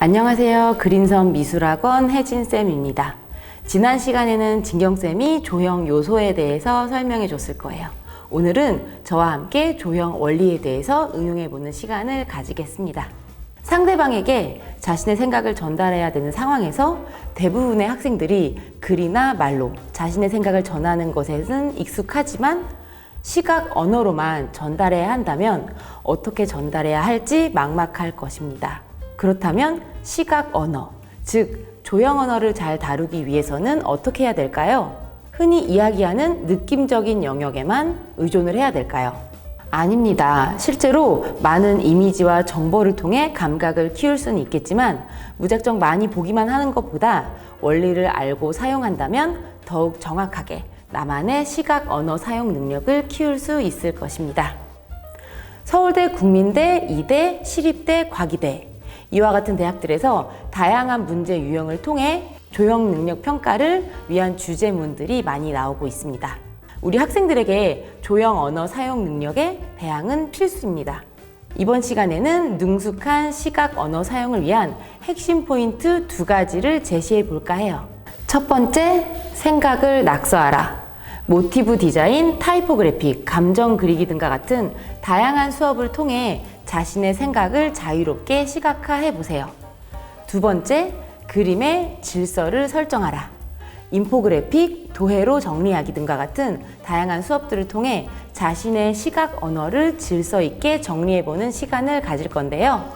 안녕하세요. 그린섬 미술학원 혜진쌤입니다. 지난 시간에는 진경쌤이 조형 요소에 대해서 설명해 줬을 거예요. 오늘은 저와 함께 조형 원리에 대해서 응용해보는 시간을 가지겠습니다. 상대방에게 자신의 생각을 전달해야 되는 상황에서 대부분의 학생들이 글이나 말로 자신의 생각을 전하는 것에는 익숙하지만 시각 언어로만 전달해야 한다면 어떻게 전달해야 할지 막막할 것입니다. 그렇다면 시각 언어, 즉 조형 언어를 잘 다루기 위해서는 어떻게 해야 될까요? 흔히 이야기하는 느낌적인 영역에만 의존을 해야 될까요? 아닙니다. 실제로 많은 이미지와 정보를 통해 감각을 키울 수는 있겠지만 무작정 많이 보기만 하는 것보다 원리를 알고 사용한다면 더욱 정확하게 나만의 시각 언어 사용 능력을 키울 수 있을 것입니다. 서울대, 국민대, 이대, 시립대, 과기대 이와 같은 대학들에서 다양한 문제 유형을 통해 조형 능력 평가를 위한 주제문들이 많이 나오고 있습니다. 우리 학생들에게 조형 언어 사용 능력의 배양은 필수입니다. 이번 시간에는 능숙한 시각 언어 사용을 위한 핵심 포인트 2가지를 제시해 볼까 해요. 첫 번째, 생각을 낙서하라. 모티브 디자인, 타이포그래픽, 감정 그리기 등과 같은 다양한 수업을 통해 자신의 생각을 자유롭게 시각화해 보세요. 두 번째, 그림의 질서를 설정하라. 인포그래픽, 도해로 정리하기 등과 같은 다양한 수업들을 통해 자신의 시각 언어를 질서 있게 정리해보는 시간을 가질 건데요.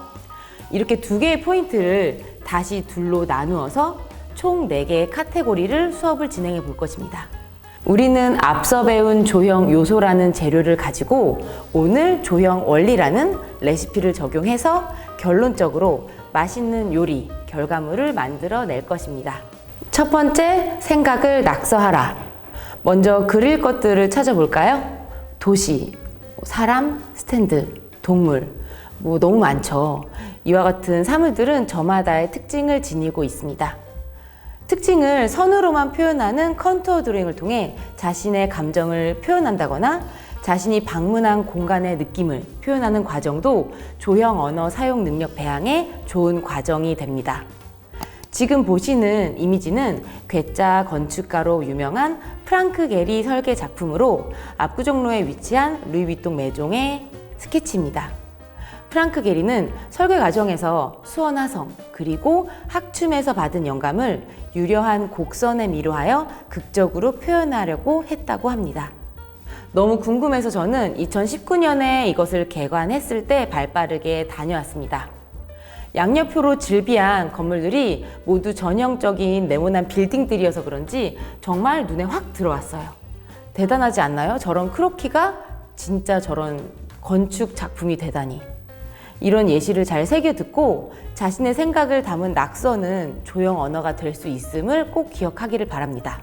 이렇게 2개의 포인트를 다시 둘로 나누어서 총 4개의 카테고리를 수업을 진행해 볼 것입니다. 우리는 앞서 배운 조형 요소라는 재료를 가지고 오늘 조형 원리라는 레시피를 적용해서 결론적으로 맛있는 요리, 결과물을 만들어낼 것입니다. 첫 번째, 생각을 낙서하라. 먼저 그릴 것들을 찾아볼까요? 도시, 사람, 스탠드, 동물, 너무 많죠. 이와 같은 사물들은 저마다의 특징을 지니고 있습니다. 특징을 선으로만 표현하는 컨투어 드로잉을 통해 자신의 감정을 표현한다거나 자신이 방문한 공간의 느낌을 표현하는 과정도 조형 언어 사용 능력 배양에 좋은 과정이 됩니다. 지금 보시는 이미지는 괴짜 건축가로 유명한 프랑크 게리 설계 작품으로 압구정로에 위치한 루이비통 매종의 스케치입니다. 프랑크 게리는 설계 과정에서 수원화성 그리고 학춤에서 받은 영감을 유려한 곡선에 미로하여 극적으로 표현하려고 했다고 합니다. 너무 궁금해서 저는 2019년에 이것을 개관했을 때 발빠르게 다녀왔습니다. 양옆으로 질비한 건물들이 모두 전형적인 네모난 빌딩들이어서 그런지 정말 눈에 확 들어왔어요. 대단하지 않나요? 저런 크로키가 진짜 저런 건축 작품이 되다니. 이런 예시를 잘 새겨 듣고 자신의 생각을 담은 낙서는 조형 언어가 될 수 있음을 꼭 기억하기를 바랍니다.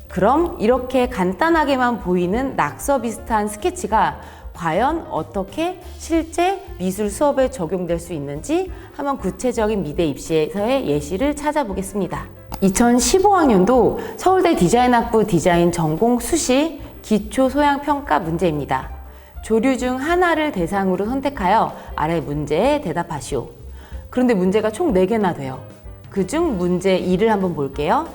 그럼 이렇게 간단하게만 보이는 낙서 비슷한 스케치가 과연 어떻게 실제 미술 수업에 적용될 수 있는지 한번 구체적인 미대 입시에서의 예시를 찾아보겠습니다. 2015학년도 서울대 디자인학부 디자인 전공 수시 기초 소양 평가 문제입니다. 조류 중 하나를 대상으로 선택하여 아래 문제에 대답하시오. 그런데 문제가 총 4개나 돼요. 그중 문제 2를 한번 볼게요.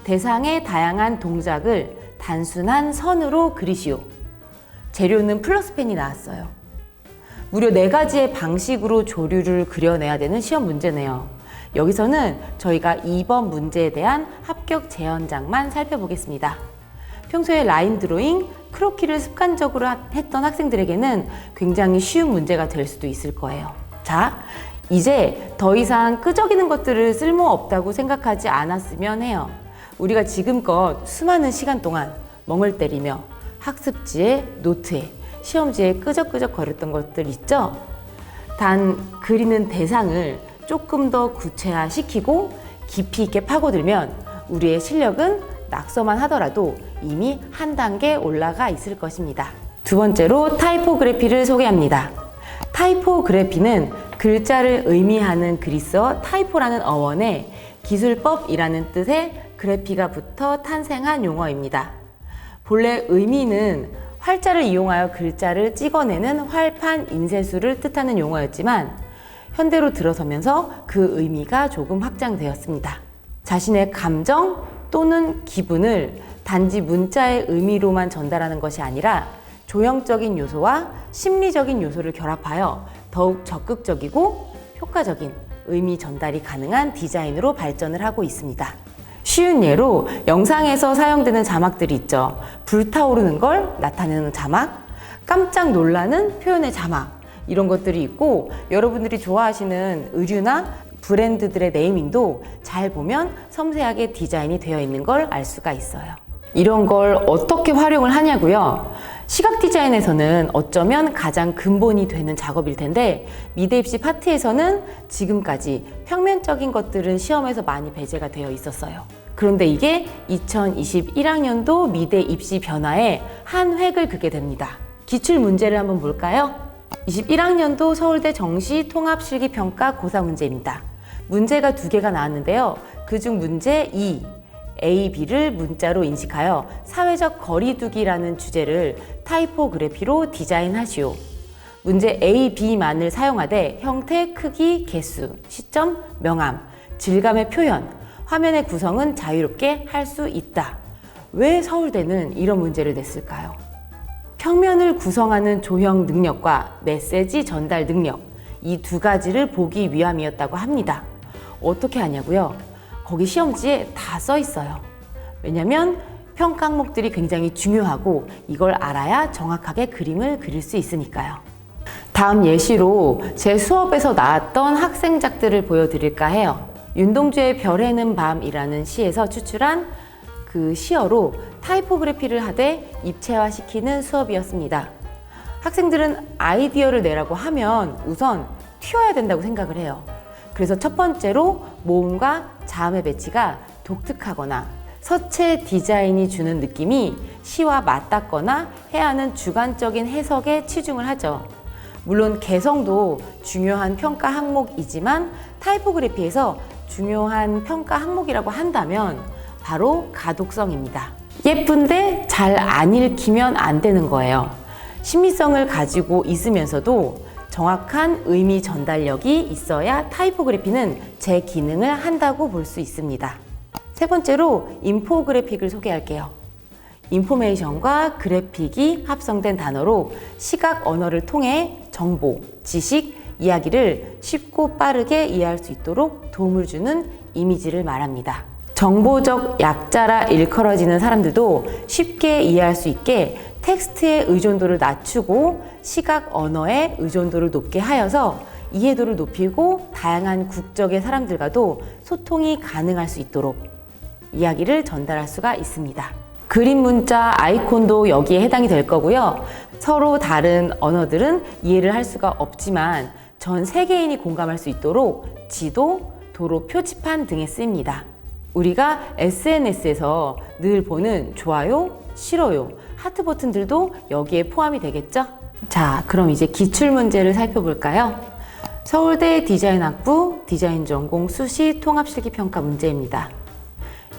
대상의 다양한 동작을 단순한 선으로 그리시오. 재료는 플러스펜이 나왔어요. 무려 4가지의 방식으로 조류를 그려내야 되는 시험 문제네요. 여기서는 저희가 2번 문제에 대한 합격 재현장만 살펴보겠습니다. 평소에 라인 드로잉, 크로키를 습관적으로 했던 학생들에게는 굉장히 쉬운 문제가 될 수도 있을 거예요. 자, 이제 더 이상 끄적이는 것들을 쓸모없다고 생각하지 않았으면 해요. 우리가 지금껏 수많은 시간 동안 멍을 때리며 학습지에, 노트에, 시험지에 끄적끄적 거렸던 것들 있죠? 단 그리는 대상을 조금 더 구체화시키고 깊이 있게 파고들면 우리의 실력은 낙서만 하더라도 이미 한 단계 올라가 있을 것입니다. 두 번째로 타이포그래피를 소개합니다. 타이포그래피는 글자를 의미하는 그리스어 타이포라는 어원에 기술법이라는 뜻의 그래피가 붙어 탄생한 용어입니다. 본래 의미는 활자를 이용하여 글자를 찍어내는 활판 인쇄술을 뜻하는 용어였지만 현대로 들어서면서 그 의미가 조금 확장되었습니다. 자신의 감정 또는 기분을 단지 문자의 의미로만 전달하는 것이 아니라 조형적인 요소와 심리적인 요소를 결합하여 더욱 적극적이고 효과적인 의미 전달이 가능한 디자인으로 발전을 하고 있습니다. 쉬운 예로 영상에서 사용되는 자막들이 있죠. 불타오르는 걸 나타내는 자막, 깜짝 놀라는 표현의 자막, 이런 것들이 있고, 여러분들이 좋아하시는 의류나 브랜드들의 네이밍도 잘 보면 섬세하게 디자인이 되어 있는 걸 알 수가 있어요. 이런 걸 어떻게 활용을 하냐고요? 시각 디자인에서는 어쩌면 가장 근본이 되는 작업일 텐데, 미대 입시 파트에서는 지금까지 평면적인 것들은 시험에서 많이 배제가 되어 있었어요. 그런데 이게 2021학년도 미대 입시 변화에 한 획을 긋게 됩니다. 기출 문제를 한번 볼까요? 21학년도 서울대 정시 통합실기평가 고사 문제입니다. 문제가 2개가 나왔는데요. 그중 문제 2, A, B를 문자로 인식하여 사회적 거리두기라는 주제를 타이포그래피로 디자인하시오. 문제 A, B만을 사용하되 형태, 크기, 개수, 시점, 명암, 질감의 표현, 화면의 구성은 자유롭게 할 수 있다. 왜 서울대는 이런 문제를 냈을까요? 평면을 구성하는 조형 능력과 메시지 전달 능력, 이 2가지를 보기 위함이었다고 합니다. 어떻게 하냐고요? 거기 시험지에 다 써 있어요. 왜냐면 평가 항목들이 굉장히 중요하고 이걸 알아야 정확하게 그림을 그릴 수 있으니까요. 다음 예시로 제 수업에서 나왔던 학생작들을 보여드릴까 해요. 윤동주의 별에는 밤이라는 시에서 추출한 그 시어로 타이포그래피를 하되 입체화시키는 수업이었습니다. 학생들은 아이디어를 내라고 하면 우선 튀어야 된다고 생각을 해요. 그래서 첫 번째로 모음과 자음의 배치가 독특하거나 서체 디자인이 주는 느낌이 시와 맞닿거나 해야 하는 주관적인 해석에 치중을 하죠. 물론 개성도 중요한 평가 항목이지만 타이포그래피에서 중요한 평가 항목이라고 한다면 바로 가독성입니다. 예쁜데 잘 안 읽히면 안 되는 거예요. 심미성을 가지고 있으면서도 정확한 의미 전달력이 있어야 타이포그래피는 제 기능을 한다고 볼 수 있습니다. 세 번째로 인포그래픽을 소개할게요. 인포메이션과 그래픽이 합성된 단어로 시각 언어를 통해 정보, 지식, 이야기를 쉽고 빠르게 이해할 수 있도록 도움을 주는 이미지를 말합니다. 정보적 약자라 일컬어지는 사람들도 쉽게 이해할 수 있게 텍스트의 의존도를 낮추고 시각 언어의 의존도를 높게 하여서 이해도를 높이고 다양한 국적의 사람들과도 소통이 가능할 수 있도록 이야기를 전달할 수가 있습니다. 그림 문자 아이콘도 여기에 해당이 될 거고요. 서로 다른 언어들은 이해를 할 수가 없지만 전 세계인이 공감할 수 있도록 지도, 도로 표지판 등에 쓰입니다. 우리가 SNS에서 늘 보는 좋아요, 싫어요, 하트 버튼들도 여기에 포함이 되겠죠? 자, 그럼 이제 기출 문제를 살펴볼까요? 서울대 디자인학부 디자인 전공 수시 통합실기평가 문제입니다.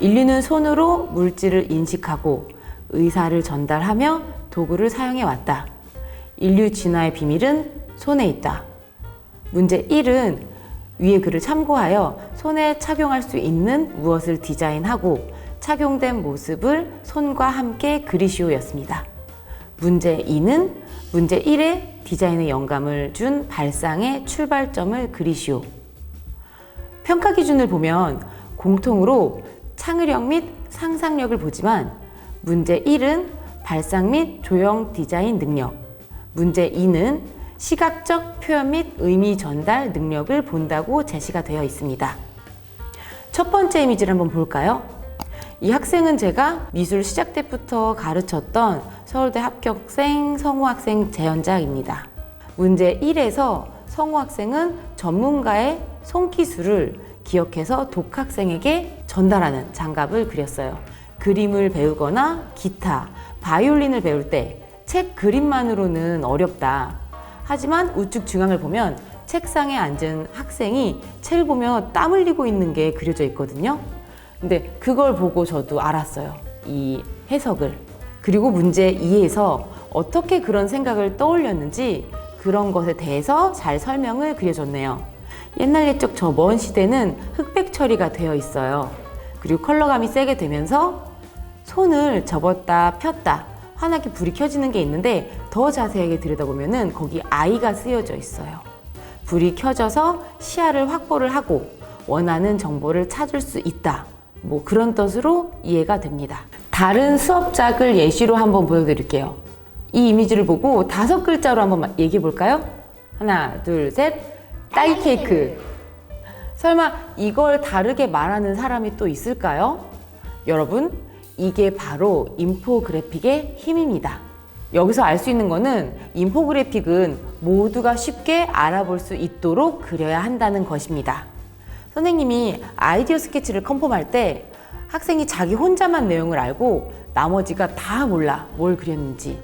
인류는 손으로 물질을 인식하고 의사를 전달하며 도구를 사용해 왔다. 인류 진화의 비밀은 손에 있다. 문제 1은 위의 글을 참고하여 손에 착용할 수 있는 무엇을 디자인하고 착용된 모습을 손과 함께 그리시오였습니다. 문제 2는 문제 1에 디자인의 영감을 준 발상의 출발점을 그리시오. 평가 기준을 보면 공통으로 창의력 및 상상력을 보지만 문제 1은 발상 및 조형 디자인 능력, 문제 2는 시각적 표현 및 의미 전달 능력을 본다고 제시가 되어 있습니다. 첫 번째 이미지를 한번 볼까요? 이 학생은 제가 미술 시작 때부터 가르쳤던 서울대 합격생 성우 학생 재현작입니다. 문제 1에서 성우 학생은 전문가의 손기술을 기억해서 독학생에게 전달하는 장갑을 그렸어요. 그림을 배우거나 기타, 바이올린을 배울 때 책 그림만으로는 어렵다. 하지만 우측 중앙을 보면 책상에 앉은 학생이 책을 보며 땀 흘리고 있는 게 그려져 있거든요. 근데 그걸 보고 저도 알았어요. 이 해석을. 그리고 문제 2에서 어떻게 그런 생각을 떠올렸는지 그런 것에 대해서 잘 설명을 그려줬네요. 옛날 옛적 저 먼 시대는 흑백 처리가 되어 있어요. 그리고 컬러감이 세게 되면서 손을 접었다 폈다 환하게 불이 켜지는 게 있는데 더 자세하게 들여다보면은 거기 I가 쓰여져 있어요. 불이 켜져서 시야를 확보를 하고 원하는 정보를 찾을 수 있다. 뭐 그런 뜻으로 이해가 됩니다. 다른 수업작을 예시로 한번 보여드릴게요. 이 이미지를 보고 5글자로 한번 얘기해 볼까요? 하나, 둘, 셋. 딸기 케이크. 설마 이걸 다르게 말하는 사람이 또 있을까요? 여러분, 이게 바로 인포그래픽의 힘입니다. 여기서 알 수 있는 거는 인포그래픽은 모두가 쉽게 알아볼 수 있도록 그려야 한다는 것입니다. 선생님이 아이디어 스케치를 컨펌할 때 학생이 자기 혼자만 내용을 알고 나머지가 다 몰라 뭘 그렸는지.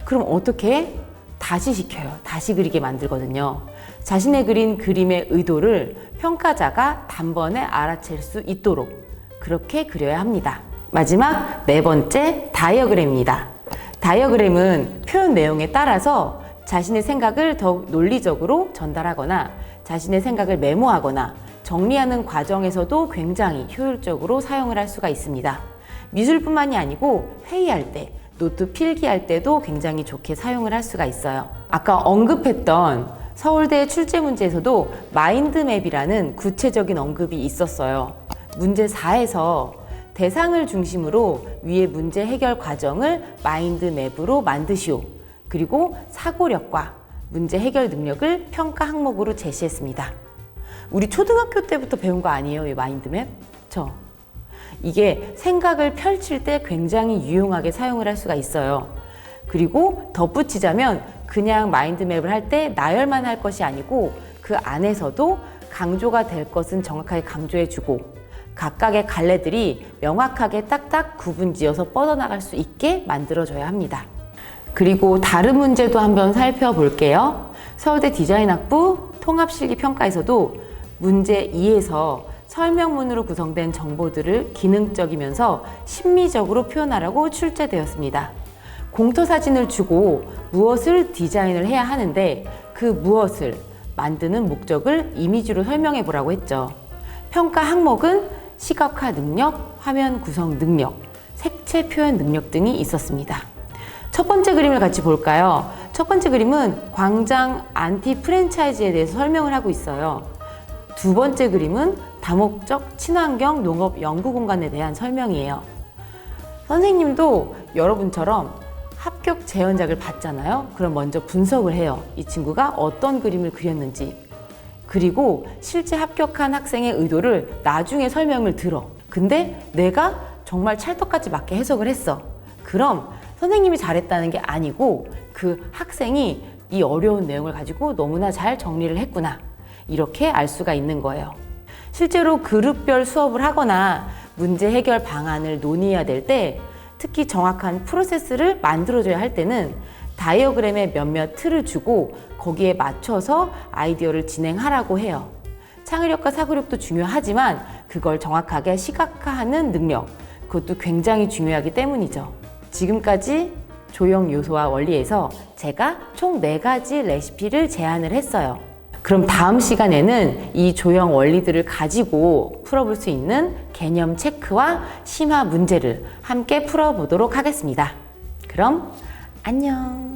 그럼 어떻게 해? 다시 시켜요. 다시 그리게 만들거든요. 자신의 그린 그림의 의도를 평가자가 단번에 알아챌 수 있도록 그렇게 그려야 합니다. 마지막 4번째 다이어그램입니다. 다이어그램은 표현 내용에 따라서 자신의 생각을 더욱 논리적으로 전달하거나 자신의 생각을 메모하거나 정리하는 과정에서도 굉장히 효율적으로 사용을 할 수가 있습니다. 미술뿐만이 아니고 회의할 때, 노트 필기할 때도 굉장히 좋게 사용을 할 수가 있어요. 아까 언급했던 서울대 출제 문제에서도 마인드맵이라는 구체적인 언급이 있었어요. 문제 4에서 대상을 중심으로 위의 문제 해결 과정을 마인드맵으로 만드시오. 그리고 사고력과 문제 해결 능력을 평가 항목으로 제시했습니다. 우리 초등학교 때부터 배운 거 아니에요? 이 마인드맵? 이게 생각을 펼칠 때 굉장히 유용하게 사용을 할 수가 있어요. 그리고 덧붙이자면 그냥 마인드맵을 할 때 나열만 할 것이 아니고 그 안에서도 강조가 될 것은 정확하게 강조해주고 각각의 갈래들이 명확하게 딱딱 구분지어서 뻗어나갈 수 있게 만들어줘야 합니다. 그리고 다른 문제도 한번 살펴볼게요. 서울대 디자인학부 통합실기평가에서도 문제 2에서 설명문으로 구성된 정보들을 기능적이면서 심미적으로 표현하라고 출제되었습니다. 공터 사진을 주고 무엇을 디자인을 해야 하는데 그 무엇을 만드는 목적을 이미지로 설명해 보라고 했죠. 평가 항목은 시각화 능력, 화면 구성 능력, 색채 표현 능력 등이 있었습니다. 첫 번째 그림을 같이 볼까요? 첫 번째 그림은 광장 안티 프랜차이즈에 대해서 설명을 하고 있어요. 두 번째 그림은 다목적 친환경 농업 연구 공간에 대한 설명이에요. 선생님도 여러분처럼 합격 재현작을 봤잖아요. 그럼 먼저 분석을 해요. 이 친구가 어떤 그림을 그렸는지. 그리고 실제 합격한 학생의 의도를 나중에 설명을 들어. 근데 내가 정말 찰떡같이 맞게 해석을 했어. 그럼 선생님이 잘했다는 게 아니고 그 학생이 이 어려운 내용을 가지고 너무나 잘 정리를 했구나. 이렇게 알 수가 있는 거예요. 실제로 그룹별 수업을 하거나 문제 해결 방안을 논의해야 될 때 특히 정확한 프로세스를 만들어줘야 할 때는 다이어그램에 몇몇 틀을 주고 거기에 맞춰서 아이디어를 진행하라고 해요. 창의력과 사고력도 중요하지만 그걸 정확하게 시각화하는 능력, 그것도 굉장히 중요하기 때문이죠. 지금까지 조형 요소와 원리에서 제가 총 4가지 레시피를 제안을 했어요. 그럼 다음 시간에는 이 조형 원리들을 가지고 풀어볼 수 있는 개념 체크와 심화 문제를 함께 풀어보도록 하겠습니다. 그럼 안녕!